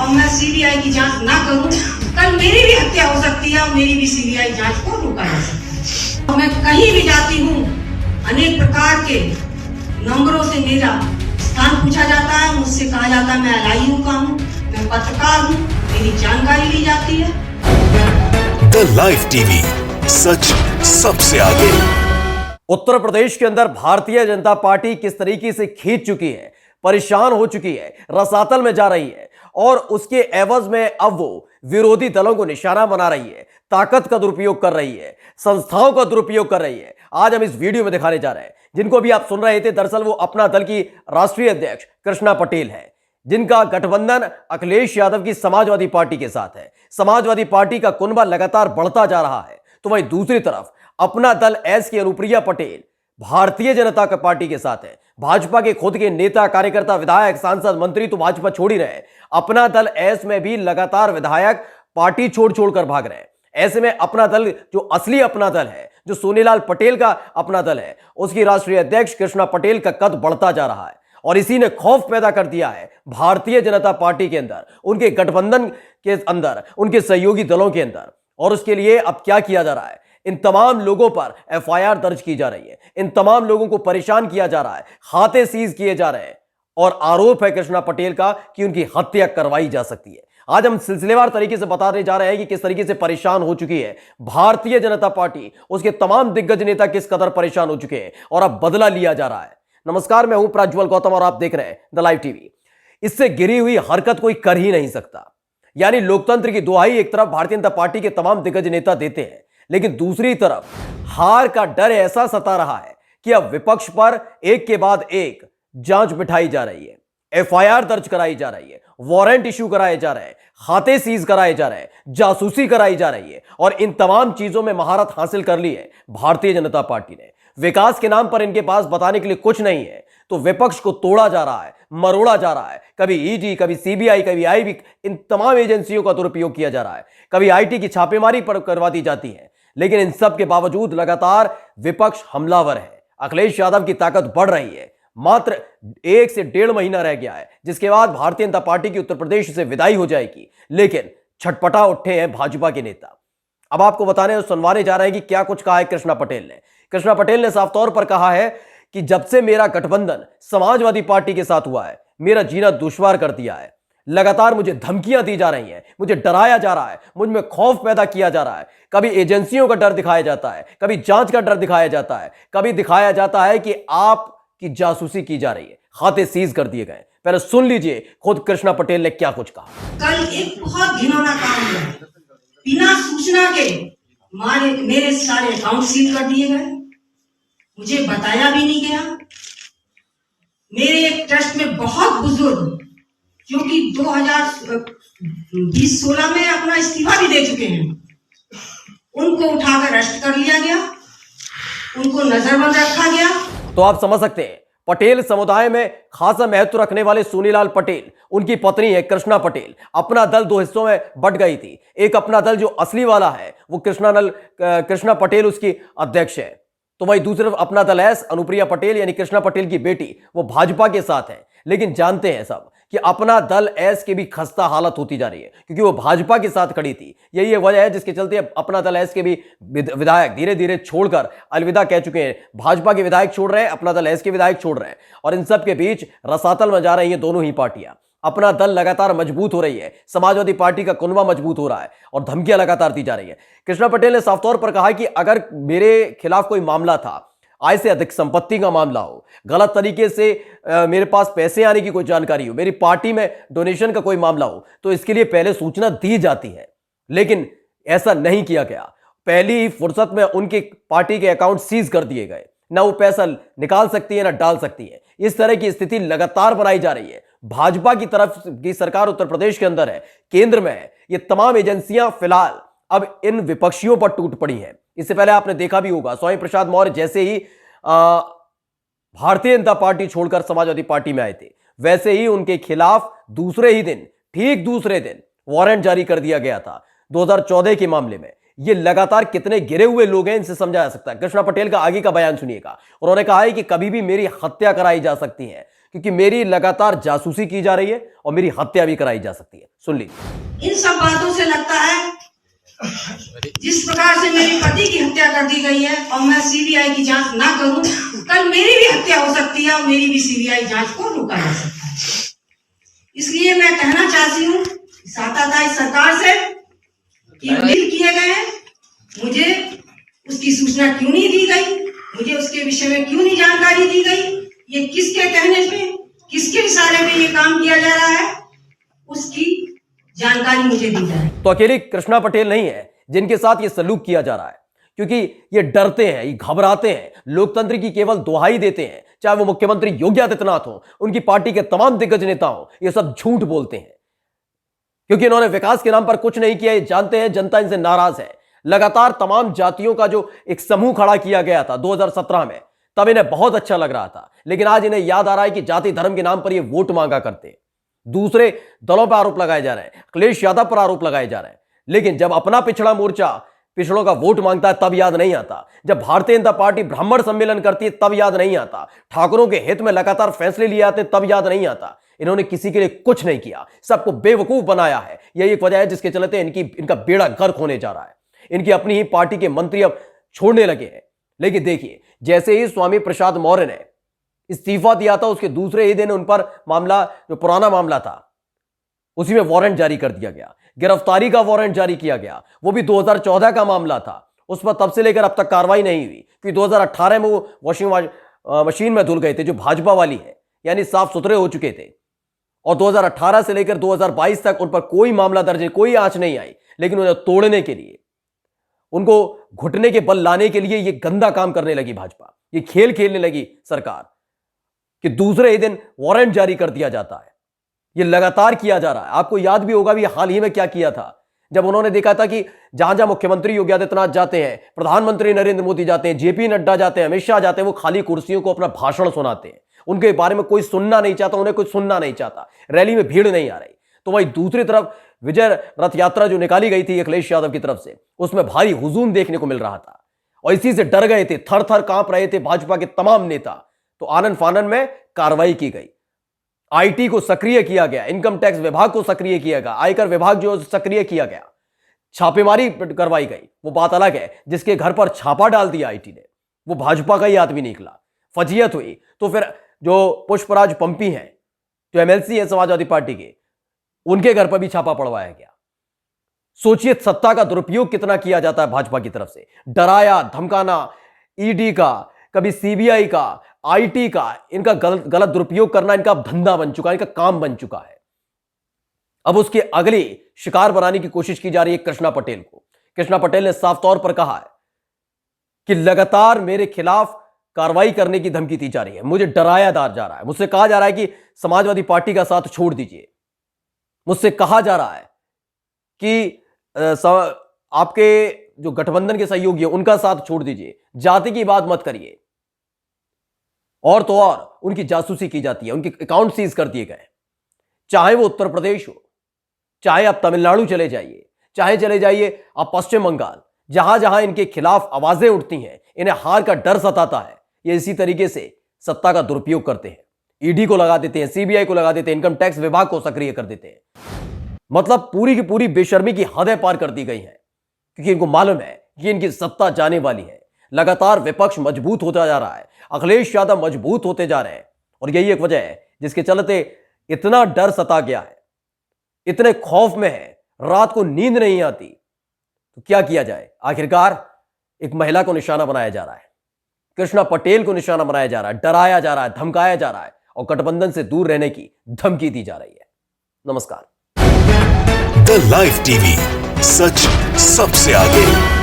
और मैं सीबीआई की जांच ना करूं, कल मेरी भी हत्या हो सकती है और मेरी भी सीबीआई जांच को रोका जा सकता है। मैं कहीं भी जाती हूं, अनेक प्रकार के नंबरों से मेरा स्थान पूछा जाता है, मुझसे कहा जाता है मैं LIU का हूँ, मैं पत्रकार हूँ, मेरी जानकारी ली जाती है। द लाइव टीवी, सच सबसे आगे। उत्तर प्रदेश के अंदर भारतीय जनता पार्टी किस तरीके से खींच चुकी है, परेशान हो चुकी है, रसातल में जा रही है और उसके एवज में अब वो विरोधी दलों को निशाना बना रही है, ताकत का दुरुपयोग कर रही है, संस्थाओं का दुरुपयोग कर रही है। आज हम इस वीडियो में दिखाने जा रहे हैं, जिनको भी आप सुन रहे थे, दरअसल वो अपना दल की राष्ट्रीय अध्यक्ष कृष्णा पटेल है, जिनका गठबंधन अखिलेश यादव की समाजवादी पार्टी के साथ है। समाजवादी पार्टी का कुनबा लगातार बढ़ता जा रहा है, तो वहीं दूसरी तरफ अपना दल एस की अनुप्रिया पटेल भारतीय जनता पार्टी के साथ है। भाजपा के खुद के नेता, कार्यकर्ता, विधायक, सांसद, मंत्री तो भाजपा छोड़ ही रहे, अपना दल एस में भी लगातार विधायक पार्टी छोड़ कर भाग रहे हैं। ऐसे में अपना दल, जो असली अपना दल है, जो सोनीलाल पटेल का अपना दल है, उसकी राष्ट्रीय अध्यक्ष कृष्णा पटेल का कद बढ़ता जा रहा है और इसी ने खौफ पैदा कर दिया है भारतीय जनता पार्टी के अंदर, उनके गठबंधन के अंदर, उनके सहयोगी दलों के अंदर। और उसके लिए अब क्या किया जा रहा है, इन तमाम लोगों पर FIR दर्ज की जा रही है, इन तमाम लोगों को परेशान किया जा रहा है, खाते सीज किए जा रहे हैं और आरोप है कृष्णा पटेल का कि उनकी हत्या करवाई जा सकती है। आज हम सिलसिलेवार तरीके से बताने जा रहे हैं कि किस तरीके से परेशान हो चुकी है भारतीय जनता पार्टी, उसके तमाम दिग्गज नेता किस कदर परेशान हो चुके हैं और अब बदला लिया जा रहा है। नमस्कार, मैं हूं प्रज्वल गौतम और आप देख रहे हैं द लाइव टीवी। इससे गिरी हुई हरकत कोई कर ही नहीं सकता। यानी लोकतंत्र की दुहाई एक तरफ भारतीय जनता पार्टी के तमाम दिग्गज नेता देते हैं, लेकिन दूसरी तरफ हार का डर ऐसा सता रहा है कि अब विपक्ष पर एक के बाद एक जांच बिठाई जा रही है, FIR दर्ज कराई जा रही है, वारंट इशू कराए जा रहे हैं, खाते सीज कराए जा रहे हैं, जासूसी कराई जा रही है और इन तमाम चीजों में महारत हासिल कर ली है भारतीय जनता पार्टी ने। विकास के नाम पर इनके पास बताने के लिए कुछ नहीं है, तो विपक्ष को तोड़ा जा रहा है, मरोड़ा जा रहा है। कभी ED, कभी CBI, कभी IB, इन तमाम एजेंसियों का दुरुपयोग किया जा रहा है। कभी IT की छापेमारी पर करवा दी जाती है, लेकिन इन सब के बावजूद लगातार विपक्ष हमलावर है। अखिलेश यादव की ताकत बढ़ रही है। मात्र 1 से 1.5 महीना रह गया है, जिसके बाद भारतीय जनता पार्टी की उत्तर प्रदेश से विदाई हो जाएगी, लेकिन छटपटा उठे हैं भाजपा के नेता। अब आपको बताने और सुनवाने जा रहे हैं कि क्या कुछ कहा है कृष्णा पटेल ने। कृष्णा पटेल ने साफ तौर पर कहा है कि जब से मेरा गठबंधन समाजवादी पार्टी के साथ हुआ है, मेरा जीना दुश्वार कर दिया है। लगातार मुझे धमकियां दी जा रही हैं, मुझे डराया जा रहा है, मुझ में खौफ पैदा किया जा रहा है। कभी एजेंसियों का डर दिखाया जाता है, कभी जांच का डर दिखाया जाता है, कभी दिखाया जाता है कि आपकी जासूसी की जा रही है, खाते सीज कर दिए गए। पहले सुन लीजिए खुद कृष्णा पटेल ने क्या कुछ कहा। कल एक बहुत घिनौना काम हुआ, बिना सूचना के मेरे सारे अकाउंट सील कर दिए गए, मुझे बताया भी नहीं गया। मेरे एक ट्रस्ट में बहुत बुजुर्ग, जो कि 2020-16 में अपना इस्तीफा भी दे चुके हैं, उनको उठाकर अरेस्ट कर लिया गया, उनको नजरबंद रखा गया। तो आप समझ सकते हैं, पटेल समुदाय में खासा महत्व रखने वाले सोनीलाल पटेल, उनकी पत्नी है कृष्णा पटेल। अपना दल 2 हिस्सों में बंट गई थी। एक अपना दल जो असली वाला है, वो कृष्णा पटेल उसकी अध्यक्ष है, तो वही दूसरी तरफ अपना दल एस अनुप्रिया पटेल यानी कृष्णा पटेल की बेटी, वो भाजपा के साथ है। लेकिन जानते हैं सब कि अपना दल एस की भी खस्ता हालत होती जा रही है, क्योंकि वो भाजपा के साथ खड़ी थी। यही वजह है जिसके चलते अपना दल एस के भी विधायक धीरे धीरे छोड़कर अलविदा कह चुके हैं। भाजपा के विधायक छोड़ रहे हैं, अपना दल एस के विधायक छोड़ रहे हैं और इन सब के बीच रसातल में जा रही है दोनों ही पार्टियां। अपना दल लगातार मजबूत हो रही है, समाजवादी पार्टी का कुनबा मजबूत हो रहा है और धमकियां लगातार दी जा रही है। कृष्णा पटेल ने साफ तौर पर कहा कि अगर मेरे खिलाफ कोई मामला था, आय से अधिक संपत्ति का मामला हो, गलत तरीके से मेरे पास पैसे आने की कोई जानकारी हो, मेरी पार्टी में डोनेशन का कोई मामला हो, तो इसके लिए पहले सूचना दी जाती है, लेकिन ऐसा नहीं किया गया। पहली ही फुर्सत में उनके पार्टी के अकाउंट सीज कर दिए गए, ना वो पैसा निकाल सकती है ना डाल सकती है। इस तरह की स्थिति लगातार बनाई जा रही है। भाजपा की तरफ की सरकार उत्तर प्रदेश के अंदर है, केंद्र में है। ये तमाम एजेंसियां फिलहाल अब इन विपक्षियों पर टूट पड़ी हैं। इससे पहले आपने देखा भी होगा, स्वामी प्रसाद मौर्य जैसे ही भारतीय जनता पार्टी छोड़कर समाजवादी पार्टी में आए थे, वैसे ही उनके खिलाफ दूसरे ही दिन, ठीक दूसरे दिन वारंट जारी कर दिया गया था 2014 के मामले में। ये लगातार कितने गिरे हुए लोग हैं, इनसे समझा जा सकता है। कृष्णा पटेल का आगे का बयान सुनिएगा। उन्होंने कहा है कि कभी भी मेरी हत्या कराई जा सकती है, क्योंकि मेरी लगातार जासूसी की जा रही है और मेरी हत्या भी कराई जा सकती है। सुन लीजिए। इन सब बातों से लगता है जिस प्रकार से मेरे पति की हत्या कर दी गई है और मैं सीबीआई की जांच ना करूं, कल मेरी भी हत्या हो सकती है और मेरी भी सीबीआई जांच को रोका जा सकता है। इसलिए मैं कहना चाहती हूँ सत्ताधारी सरकार से कि डील किए गए हैं, मुझे उसकी सूचना क्यों नहीं दी गई, मुझे उसके विषय में क्यों नहीं जानकारी दी गई, ये किसके कहने पे, किसके इशारे पे ये काम किया जा रहा है, उसकी जानकारी मुझे दी जाए। तो अकेले कृष्णा पटेल नहीं है जिनके साथ ये सलूक किया जा रहा है, क्योंकि ये डरते हैं, ये घबराते हैं, लोकतंत्र की केवल दुहाई देते हैं। चाहे वो मुख्यमंत्री योगी आदित्यनाथ हो, उनकी पार्टी के तमाम दिग्गज नेता हो, ये सब झूठ बोलते हैं क्योंकि इन्होंने विकास के नाम पर कुछ नहीं किया। ये जानते हैं जनता इनसे नाराज है। लगातार तमाम जातियों का जो एक समूह खड़ा किया गया था 2017 में, तब इन्हें बहुत अच्छा लग रहा था, लेकिन आज इन्हें याद आ रहा है कि जाति धर्म के नाम पर ये वोट मांगा करते। दूसरे दलों पर आरोप लगाए जा रहे हैं, अखिलेश यादव पर आरोप लगाए जा रहे हैं, लेकिन जब अपना पिछड़ा मोर्चा पिछड़ों का वोट मांगता है तब याद नहीं आता। जब भारतीय जनता पार्टी ब्राह्मण सम्मेलन करती है तब याद नहीं आता। ठाकुरों के हित में लगातार फैसले लिए आते तब याद नहीं आता। इन्होंने किसी के लिए कुछ नहीं किया, सबको बेवकूफ बनाया है। यही एक वजह है जिसके चलते इनका बेड़ा गर्क होने जा रहा है। इनकी अपनी ही पार्टी के मंत्री अब छोड़ने लगे हैं। लेकिन देखिए, जैसे ही स्वामी प्रसाद मौर्य ने इस्तीफा दिया था, उसके दूसरे ही दिन उन पर मामला, जो पुराना मामला था, उसी में वारंट जारी कर दिया गया, गिरफ्तारी का वारंट जारी किया गया। वो भी 2014 का मामला था, उस पर तब से लेकर अब तक कार्रवाई नहीं हुई। क्योंकि 2018 में वो वॉशिंग मशीन में धुल गए थे, जो भाजपा वाली है, यानी साफ सुथरे हो चुके थे। और 2018 से लेकर 2022 तक उन पर कोई मामला दर्ज है, कोई आंच नहीं आई। लेकिन उन्हें तोड़ने के लिए, उनको घुटने के बल लाने के लिए ये गंदा काम करने लगी भाजपा। ये खेल खेलने लगी सरकार कि दूसरे ही दिन वारंट जारी कर दिया जाता है। ये लगातार किया जा रहा है। आपको याद भी होगा भी हाल ही में क्या किया था, जब उन्होंने देखा था कि जहां जहां मुख्यमंत्री योगी आदित्यनाथ जाते हैं, प्रधानमंत्री नरेंद्र मोदी जाते हैं, जेपी नड्डा जाते हैं, अमित शाह जाते हैं, वो खाली कुर्सियों को अपना भाषण सुनाते हैं। उनके बारे में कोई सुनना नहीं चाहता, उन्हें कोई सुनना नहीं चाहता। रैली में भीड़ नहीं आ रही। तो वही दूसरी तरफ विजय रथ यात्रा जो निकाली गई थी अखिलेश यादव की तरफ से, उसमें भारी हुजूम देखने को मिल रहा था और इसी से डर गए थे, थर थर कांप रहे थे भाजपा के तमाम नेता। तो आनन फानन में कार्रवाई की गई, आईटी को सक्रिय किया गया, इनकम टैक्स विभाग को सक्रिय किया गया, आयकर विभाग जो सक्रिय किया गया, छापेमारी करवाई गई। वो बात अलग है, जिसके घर पर छापा डाल दिया आईटी ने, वो भाजपा का ही आदमी निकला, फजीयत हुई। तो फिर जो पुष्पराज पंपी हैं, जो एमएलसी है समाजवादी पार्टी के, उनके घर पर भी छापा पड़वाया गया। सोचिए सत्ता का दुरुपयोग कितना किया जाता है भाजपा की तरफ से। डराया धमकाना, ईडी का, कभी सीबीआई का, आईटी का, इनका गलत दुरुपयोग करना इनका धंधा बन चुका है, इनका काम बन चुका है। अब उसके अगले शिकार बनाने की कोशिश की जा रही है कृष्णा पटेल को। कृष्णा पटेल ने साफ तौर पर कहा है कि लगातार मेरे खिलाफ कार्रवाई करने की धमकी दी जा रही है, मुझे डराया जा रहा है, मुझसे कहा जा रहा है कि समाजवादी पार्टी का साथ छोड़ दीजिए, मुझसे कहा जा रहा है कि आपके जो गठबंधन के सहयोगी है उनका साथ छोड़ दीजिए, जाति की बात मत करिए। और तो और उनकी जासूसी की जाती है, उनके अकाउंट सीज कर दिए गए। चाहे वो उत्तर प्रदेश हो, चाहे आप तमिलनाडु चले जाइए, चाहे चले जाइए आप पश्चिम बंगाल, जहां जहां इनके खिलाफ आवाजें उठती हैं, इन्हें हार का डर सताता है, ये इसी तरीके से सत्ता का दुरुपयोग करते हैं। ईडी को लगा देते हैं, सीबीआई को लगा देते हैं, इनकम टैक्स विभाग को सक्रिय कर देते हैं। मतलब पूरी की पूरी बेशर्मी की हदें पार कर दी गई है, क्योंकि इनको मालूम है कि इनकी सत्ता जाने वाली है। लगातार विपक्ष मजबूत होता जा रहा है, अखिलेश यादव मजबूत होते जा रहे हैं, और यही एक वजह है जिसके चलते इतना डर सता गया है, इतने खौफ में है, रात को नींद नहीं आती। तो क्या किया जाए? आखिरकार एक महिला को निशाना बनाया जा रहा है, कृष्णा पटेल को निशाना बनाया जा रहा है, डराया जा रहा है, धमकाया जा रहा है और गठबंधन से दूर रहने की धमकी दी जा रही है। नमस्कार। द लाइव टीवी, सच सबसे आगे।